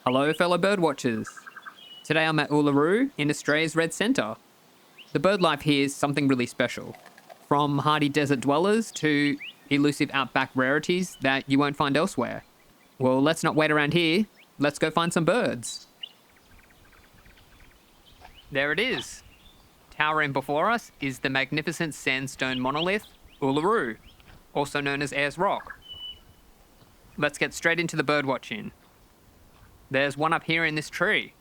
Hello fellow birdwatchers. Today I'm at Uluru in Australia's Red Centre. The bird life here is something really special. From hardy desert dwellers to elusive outback rarities that you won't find elsewhere. Well, let's not wait around here. Let's go find some birds. There it is. Towering before us is the magnificent sandstone monolith, Uluru, also known as Ayers Rock. Let's get straight into the birdwatching. There's one up here in this tree.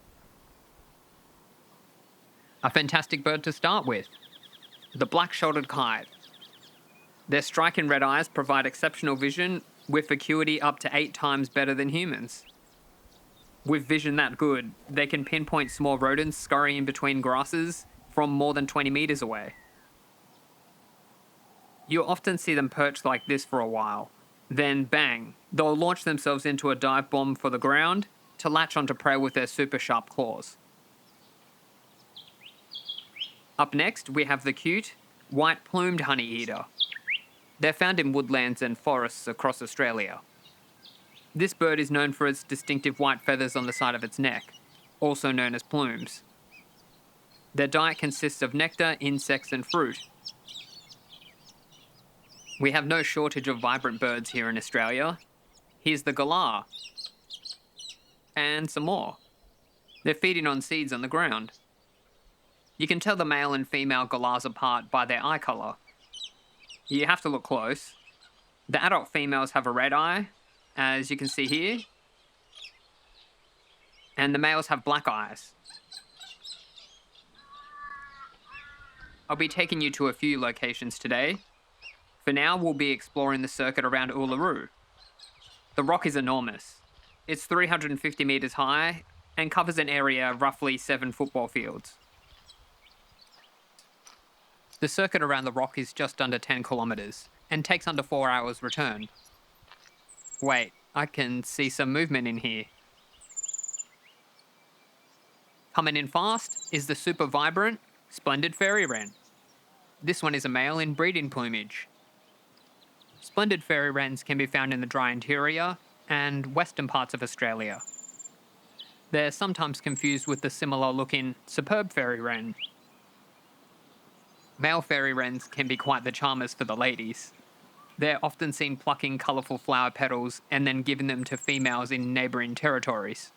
A fantastic bird to start with. The black-shouldered kite. Their striking red eyes provide exceptional vision with acuity up to 8 times better than humans. With vision that good, they can pinpoint small rodents scurrying between grasses from more than 20 meters away. You'll often see them perched like this for a while. Then bang, they'll launch themselves into a dive bomb for the ground to latch onto prey with their super sharp claws. Up next, we have the cute, white-plumed honeyeater. They're found in woodlands and forests across Australia. This bird is known for its distinctive white feathers on the side of its neck, also known as plumes. Their diet consists of nectar, insects, and fruit. We have no shortage of vibrant birds here in Australia. Here's the galah. And some more. They're feeding on seeds on the ground. You can tell the male and female galahs apart by their eye colour. You have to look close. The adult females have a red eye, as you can see here, and the males have black eyes. I'll be taking you to a few locations today. For now, we'll be exploring the circuit around Uluru. The rock is enormous. It's 350 metres high and covers an area roughly 7 football fields. The circuit around the rock is just under 10 kilometres and takes under 4 hours return. Wait, I can see some movement in here. Coming in fast is the super vibrant Splendid Fairywren. This one is a male in breeding plumage. Splendid Fairywrens can be found in the dry interior and western parts of Australia. They're sometimes confused with the similar-looking superb fairywren. Male fairywrens can be quite the charmers for the ladies. They're often seen plucking colourful flower petals and then giving them to females in neighbouring territories.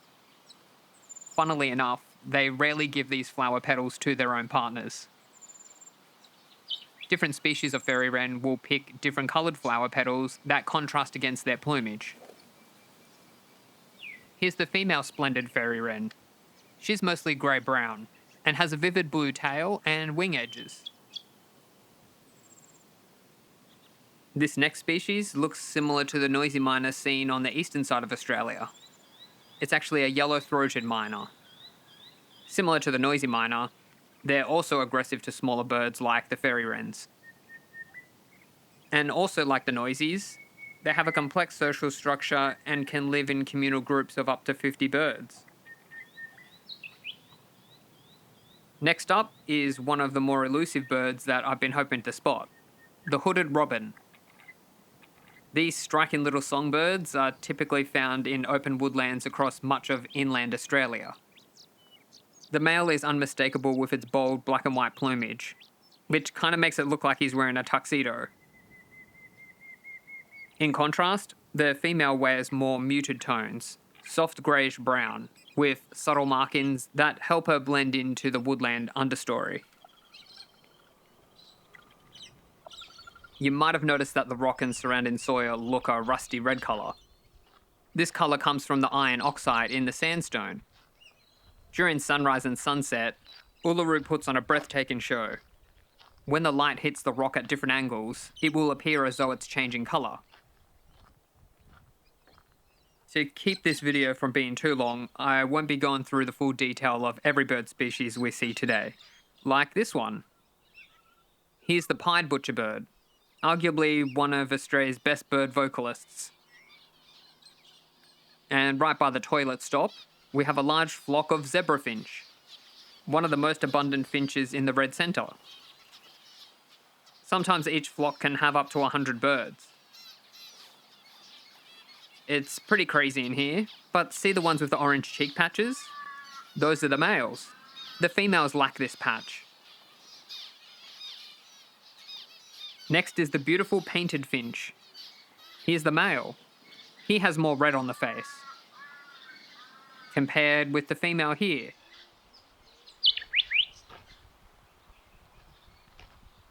Funnily enough, they rarely give these flower petals to their own partners. Different species of fairywren will pick different coloured flower petals that contrast against their plumage. Here's the female Splendid Fairywren. She's mostly grey-brown and has a vivid blue tail and wing edges. This next species looks similar to the noisy miner seen on the eastern side of Australia. It's actually a yellow-throated miner. Similar to the noisy miner, they're also aggressive to smaller birds like the fairywrens. And also like the noisies, they have a complex social structure and can live in communal groups of up to 50 birds. Next up is one of the more elusive birds that I've been hoping to spot, the hooded robin. These striking little songbirds are typically found in open woodlands across much of inland Australia. The male is unmistakable with its bold black and white plumage, which kind of makes it look like he's wearing a tuxedo. In contrast, the female wears more muted tones, soft greyish-brown, with subtle markings that help her blend into the woodland understory. You might have noticed that the rock and surrounding soil look a rusty red colour. This colour comes from the iron oxide in the sandstone. During sunrise and sunset, Uluru puts on a breathtaking show. When the light hits the rock at different angles, it will appear as though it's changing colour. To keep this video from being too long, I won't be going through the full detail of every bird species we see today, like this one. Here's the pied butcherbird, arguably one of Australia's best bird vocalists. And right by the toilet stop, we have a large flock of zebra finch, one of the most abundant finches in the Red Centre. Sometimes each flock can have up to 100 birds. It's pretty crazy in here, but see the ones with the orange cheek patches? Those are the males. The females lack this patch. Next is the beautiful painted finch. Here's the male. He has more red on the face, compared with the female here.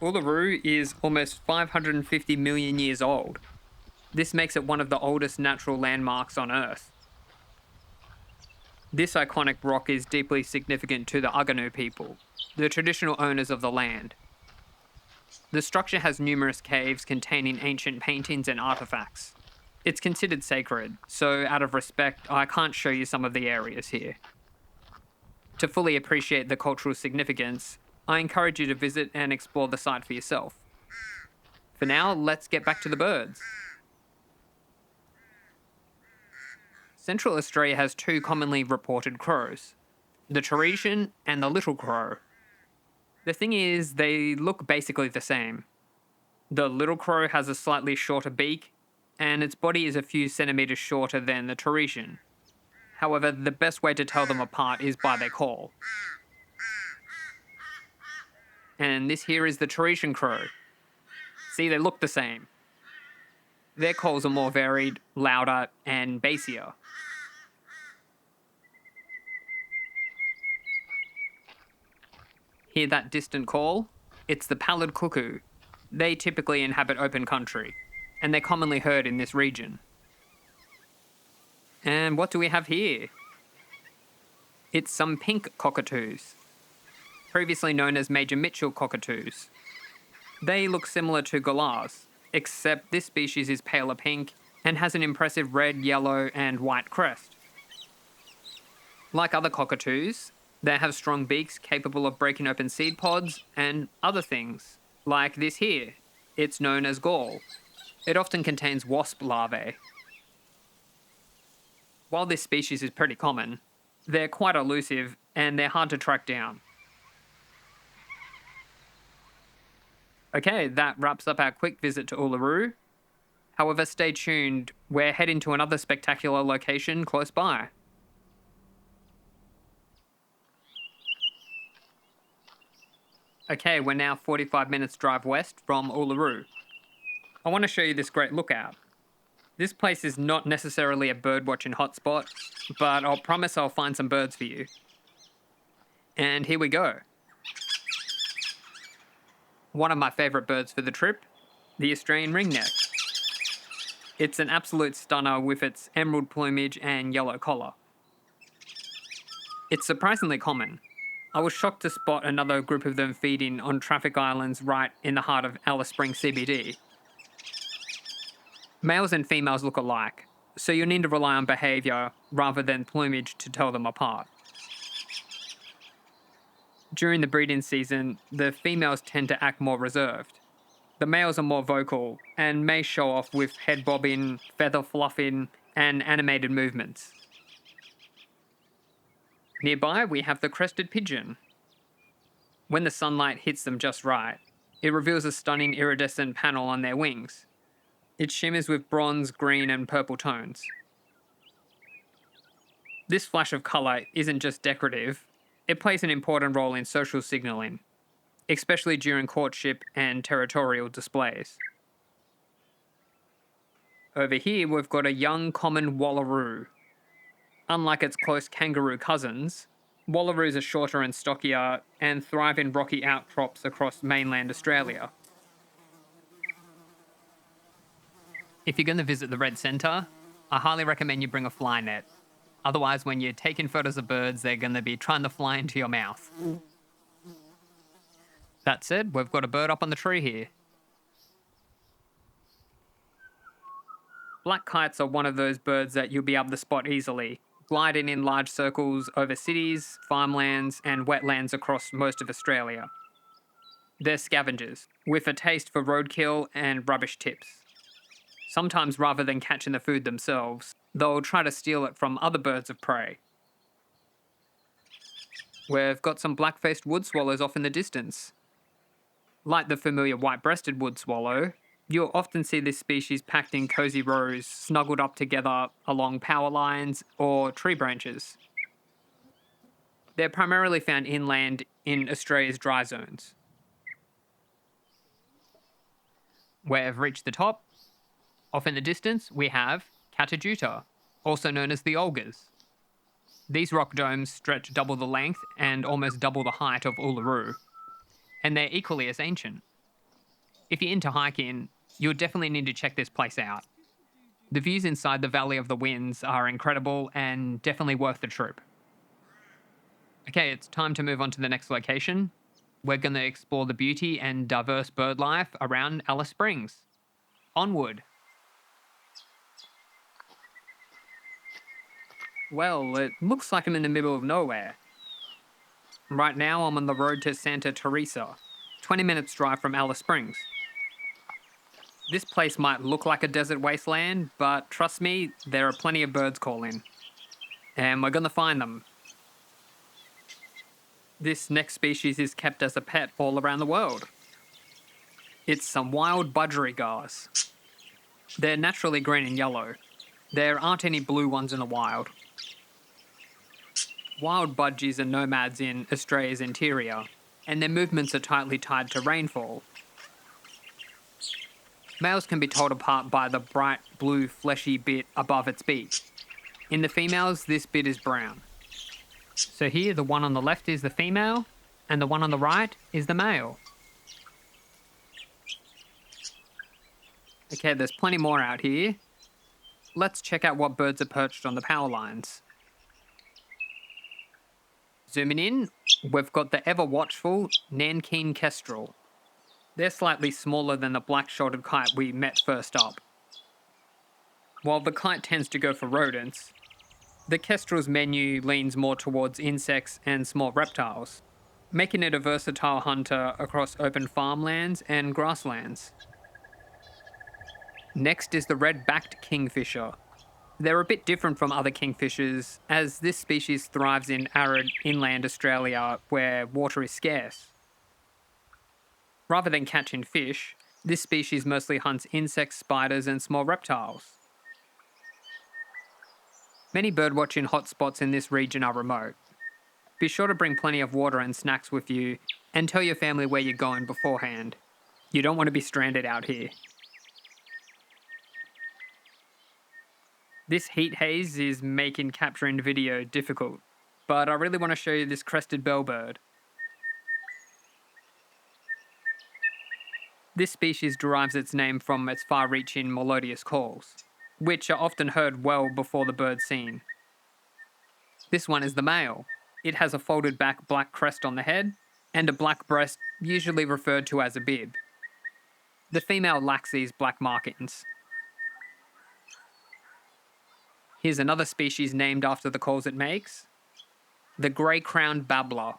Uluru is almost 550 million years old. This makes it one of the oldest natural landmarks on Earth. This iconic rock is deeply significant to the Uganu people, the traditional owners of the land. The structure has numerous caves containing ancient paintings and artifacts. It's considered sacred, so out of respect, I can't show you some of the areas here. To fully appreciate the cultural significance, I encourage you to visit and explore the site for yourself. For now, let's get back to the birds. Central Australia has two commonly reported crows, the Teresian and the little crow. The thing is, they look basically the same. The little crow has a slightly shorter beak, and its body is a few centimetres shorter than the Teresian. However, the best way to tell them apart is by their call. And this here is the Teresian crow. See, they look the same. Their calls are more varied, louder, and bassier. Hear that distant call? It's the pallid cuckoo. They typically inhabit open country, and they're commonly heard in this region. And what do we have here? It's some pink cockatoos, previously known as Major Mitchell cockatoos. They look similar to galahs, except this species is paler pink and has an impressive red, yellow, and white crest. Like other cockatoos, they have strong beaks capable of breaking open seed pods and other things, like this here. It's known as gall. It often contains wasp larvae. While this species is pretty common, they're quite elusive and they're hard to track down. Okay, that wraps up our quick visit to Uluru. However, stay tuned, we're heading to another spectacular location close by. Okay, we're now 45 minutes drive west from Uluru. I want to show you this great lookout. This place is not necessarily a birdwatching hotspot, but I'll promise I'll find some birds for you. And here we go. One of my favourite birds for the trip, the Australian Ringneck. It's an absolute stunner with its emerald plumage and yellow collar. It's surprisingly common. I was shocked to spot another group of them feeding on traffic islands right in the heart of Alice Springs CBD. Males and females look alike, so you'll need to rely on behaviour rather than plumage to tell them apart. During the breeding season, the females tend to act more reserved. The males are more vocal and may show off with head bobbing, feather fluffing, and animated movements. Nearby, we have the crested pigeon. When the sunlight hits them just right, it reveals a stunning iridescent panel on their wings. It shimmers with bronze, green, and purple tones. This flash of colour isn't just decorative, it plays an important role in social signalling, especially during courtship and territorial displays. Over here, we've got a young common wallaroo. Unlike its close kangaroo cousins, wallaroos are shorter and stockier and thrive in rocky outcrops across mainland Australia. If you're going to visit the Red Centre, I highly recommend you bring a fly net. Otherwise, when you're taking photos of birds, they're going to be trying to fly into your mouth. That said, we've got a bird up on the tree here. Black kites are one of those birds that you'll be able to spot easily, gliding in large circles over cities, farmlands, and wetlands across most of Australia. They're scavengers, with a taste for roadkill and rubbish tips. Sometimes, rather than catching the food themselves, they'll try to steal it from other birds of prey. We've got some black-faced wood swallows off in the distance. Like the familiar white-breasted wood swallow, You'll often see this species packed in cozy rows, snuggled up together along power lines or tree branches. They're primarily found inland in Australia's dry zones. We've reached the top. Off in the distance, we have Kata Tjuṭa, also known as the Olgas. These rock domes stretch double the length and almost double the height of Uluru, and they're equally as ancient. If you're into hiking, you'll definitely need to check this place out. The views inside the Valley of the Winds are incredible and definitely worth the trip. Okay, it's time to move on to the next location. We're going to explore the beauty and diverse bird life around Alice Springs. Onward. Well, it looks like I'm in the middle of nowhere. Right now, I'm on the road to Santa Teresa, 20 minutes drive from Alice Springs. This place might look like a desert wasteland, but trust me, there are plenty of birds calling. And we're gonna find them. This next species is kept as a pet all around the world. It's some wild budgerigars. They're naturally green and yellow. There aren't any blue ones in the wild. Wild budgies are nomads in Australia's interior, and their movements are tightly tied to rainfall. Males can be told apart by the bright blue fleshy bit above its beak. In the females, this bit is brown. So here, the one on the left is the female, and the one on the right is the male. Okay, there's plenty more out here. Let's check out what birds are perched on the power lines. Zooming in, we've got the ever-watchful Nankeen kestrel. They're slightly smaller than the black-shouldered kite we met first up. While the kite tends to go for rodents, the kestrel's menu leans more towards insects and small reptiles, making it a versatile hunter across open farmlands and grasslands. Next is the red-backed kingfisher. They're a bit different from other kingfishers, as this species thrives in arid inland Australia where water is scarce. Rather than catching fish, this species mostly hunts insects, spiders, and small reptiles. Many birdwatching hotspots in this region are remote. Be sure to bring plenty of water and snacks with you, and tell your family where you're going beforehand. You don't want to be stranded out here. This heat haze is making capturing video difficult, but I really want to show you this crested bellbird. This species derives its name from its far-reaching melodious calls, which are often heard well before the bird's seen. This one is the male. It has a folded back black crest on the head, and a black breast, usually referred to as a bib. The female lacks these black markings. Here's another species named after the calls it makes. The grey-crowned babbler.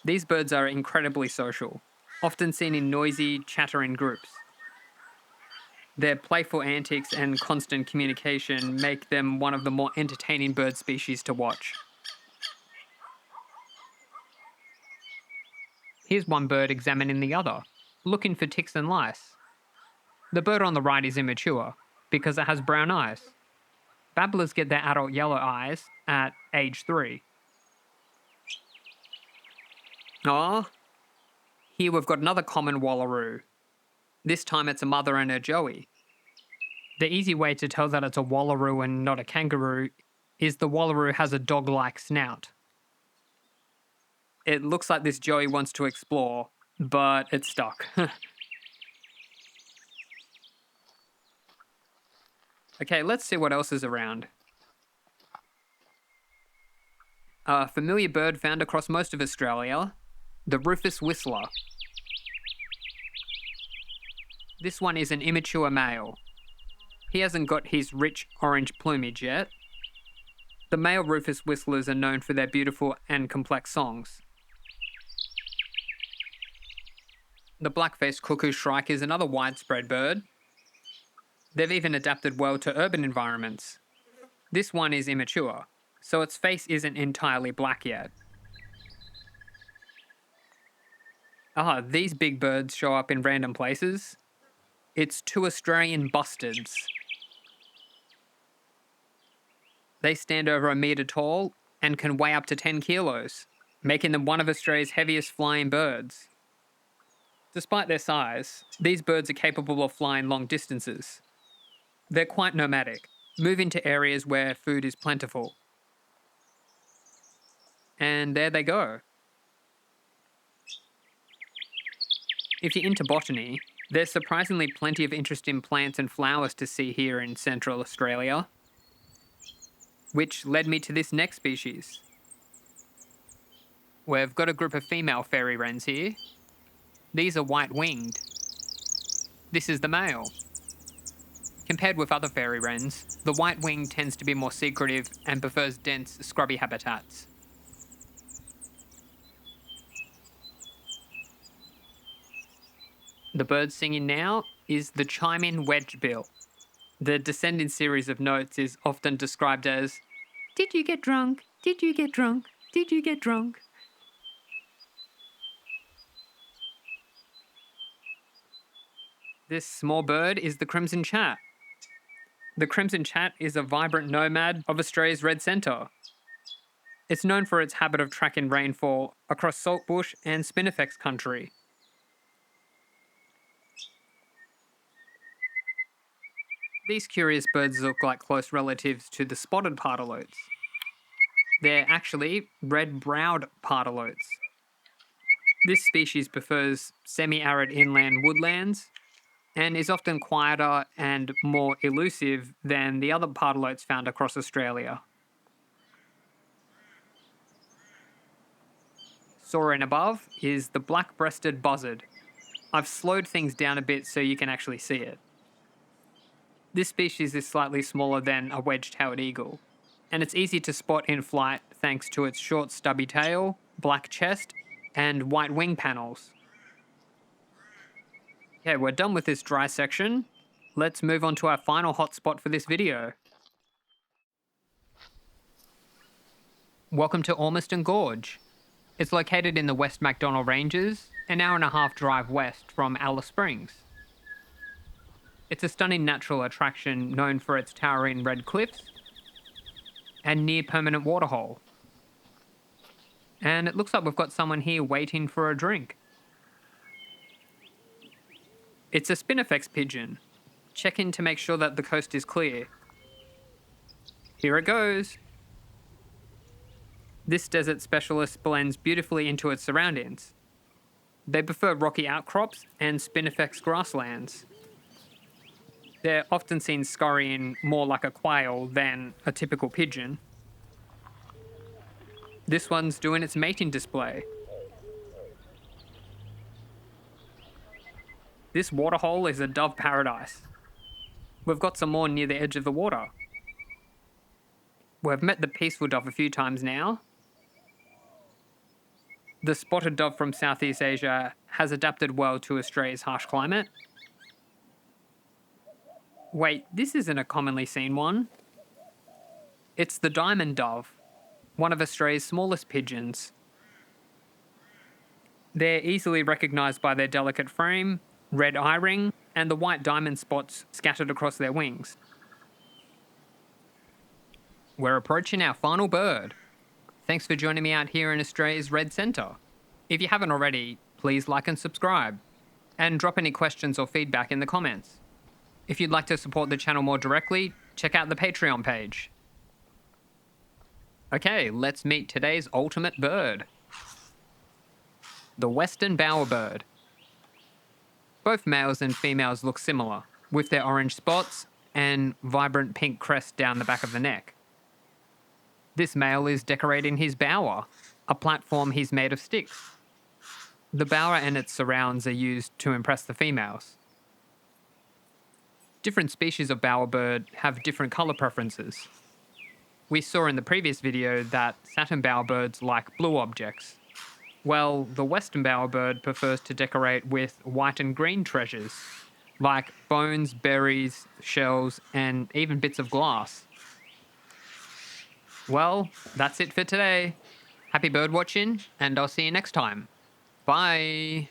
These birds are incredibly social, often seen in noisy, chattering groups. Their playful antics and constant communication make them one of the more entertaining bird species to watch. Here's one bird examining the other, looking for ticks and lice. The bird on the right is immature, because it has brown eyes. Babblers get their adult yellow eyes at age 3. Here we've got another common wallaroo. This time it's a mother and her joey. The easy way to tell that it's a wallaroo and not a kangaroo is the wallaroo has a dog-like snout. It looks like this joey wants to explore, but it's stuck. Okay, let's see what else is around. A familiar bird found across most of Australia, the rufous whistler. This one is an immature male. He hasn't got his rich orange plumage yet. The male rufous whistlers are known for their beautiful and complex songs. The black-faced cuckoo shrike is another widespread bird. They've even adapted well to urban environments. This one is immature, so its face isn't entirely black yet. These big birds show up in random places. It's two Australian bustards. They stand over a metre tall and can weigh up to 10 kilos, making them one of Australia's heaviest flying birds. Despite their size, these birds are capable of flying long distances. They're quite nomadic, moving to areas where food is plentiful. And there they go. If you're into botany, there's surprisingly plenty of interesting plants and flowers to see here in Central Australia, which led me to this next species. We've got a group of female fairy wrens here. These are white-winged. This is the male. Compared with other fairy wrens, the white-winged tends to be more secretive and prefers dense, scrubby habitats. The bird singing now is the chiming wedgebill. The descending series of notes is often described as, "Did you get drunk? Did you get drunk? Did you get drunk?" This small bird is the crimson chat. The crimson chat is a vibrant nomad of Australia's red centre. It's known for its habit of tracking rainfall across saltbush and spinifex country. These curious birds look like close relatives to the spotted pardalotes. They're actually red-browed pardalotes. This species prefers semi-arid inland woodlands and is often quieter and more elusive than the other pardalotes found across Australia. Soaring above is the black-breasted buzzard. I've slowed things down a bit so you can actually see it. This species is slightly smaller than a wedge-tailed eagle, and it's easy to spot in flight thanks to its short stubby tail, black chest, and white wing panels. Okay, we're done with this dry section. Let's move on to our final hotspot for this video. Welcome to Ormiston Gorge. It's located in the West MacDonnell Ranges, an hour-and-a-half drive west from Alice Springs. It's a stunning natural attraction known for its towering red cliffs and near-permanent waterhole. And it looks like we've got someone here waiting for a drink. It's a spinifex pigeon. Check in to make sure that the coast is clear. Here it goes. This desert specialist blends beautifully into its surroundings. They prefer rocky outcrops and spinifex grasslands. They're often seen scurrying more like a quail than a typical pigeon. This one's doing its mating display. This waterhole is a dove paradise. We've got some more near the edge of the water. We've met the peaceful dove a few times now. The spotted dove from Southeast Asia has adapted well to Australia's harsh climate. Wait, this isn't a commonly seen one. It's the diamond dove, one of Australia's smallest pigeons. They're easily recognised by their delicate frame, red eye ring, and the white diamond spots scattered across their wings. We're approaching our final bird. Thanks for joining me out here in Australia's Red Centre. If you haven't already, please like and subscribe, and drop any questions or feedback in the comments. If you'd like to support the channel more directly, check out the Patreon page. Okay, let's meet today's ultimate bird. The western bowerbird. Both males and females look similar, with their orange spots and vibrant pink crest down the back of the neck. This male is decorating his bower, a platform he's made of sticks. The bower and its surrounds are used to impress the females. Different species of bowerbird have different colour preferences. We saw in the previous video that satin bowerbirds like blue objects. Well, the western bowerbird prefers to decorate with white and green treasures, like bones, berries, shells, and even bits of glass. Well, that's it for today. Happy bird watching, and I'll see you next time. Bye!